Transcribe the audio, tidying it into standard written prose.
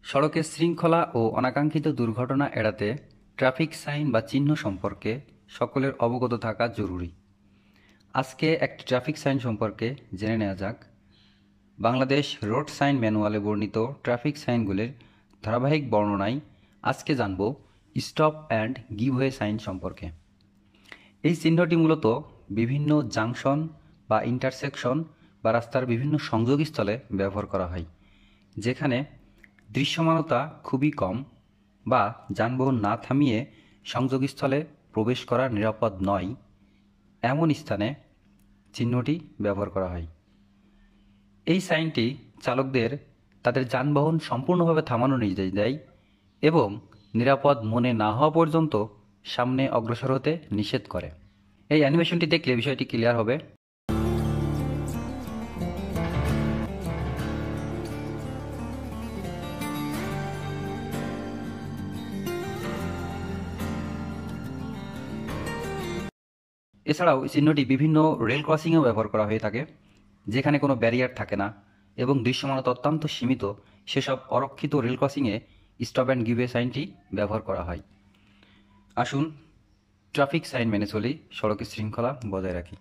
সড়কের শৃঙ্খলা ও অনাকাঙ্ক্ষিত দুর্ঘটনা এড়াতে ট্রাফিক সাইন বা চিহ্ন সম্পর্কে সকলের অবগত থাকা জরুরি। আজকে একটি ট্রাফিক সাইন সম্পর্কে জেনে নেওয়া যাক। বাংলাদেশ রোড সাইন ম্যানুয়ালে বর্ণিত ট্রাফিক সাইনগুলির ধারাবাহিক বর্ণনায় আজকে জানব স্টপ অ্যান্ড গিভওয়ে সাইন সম্পর্কে। এই চিহ্নটি মূলত বিভিন্ন জাংশন বা ইন্টারসেকশন বা রাস্তার বিভিন্ন সংযোগস্থলে ব্যবহার করা হয়, যেখানে দৃশ্যমানতা খুবই কম বা যানবাহন না থামিয়ে সংযোগস্থলে প্রবেশ করা নিরাপদ নয়, এমন স্থানে চিহ্নটি ব্যবহার করা হয়। এই সাইনটি চালকদের তাদের যানবাহন সম্পূর্ণভাবে থামানোর নির্দেশ দেয় এবং নিরাপদ মনে না হওয়া পর্যন্ত সামনে অগ্রসর হতে নিষেধ করে। এই অ্যানিমেশনটি দেখলে বিষয়টি ক্লিয়ার হবে। এছাড়াও এই চিহ্নটি বিভিন্ন রেল ক্রসিংয়েও ব্যবহার করা হয়ে থাকে, যেখানে কোনো ব্যারিয়ার থাকে না এবং দৃশ্যমানতা অত্যন্ত সীমিত, সেসব অরক্ষিত রেল ক্রসিংয়ে স্টপ অ্যান্ড গিভ ওয়ে সাইনটি ব্যবহার করা হয়। আসুন ট্রাফিক সাইন মেনে চলি, সড়কের শৃঙ্খলা বজায় রাখি।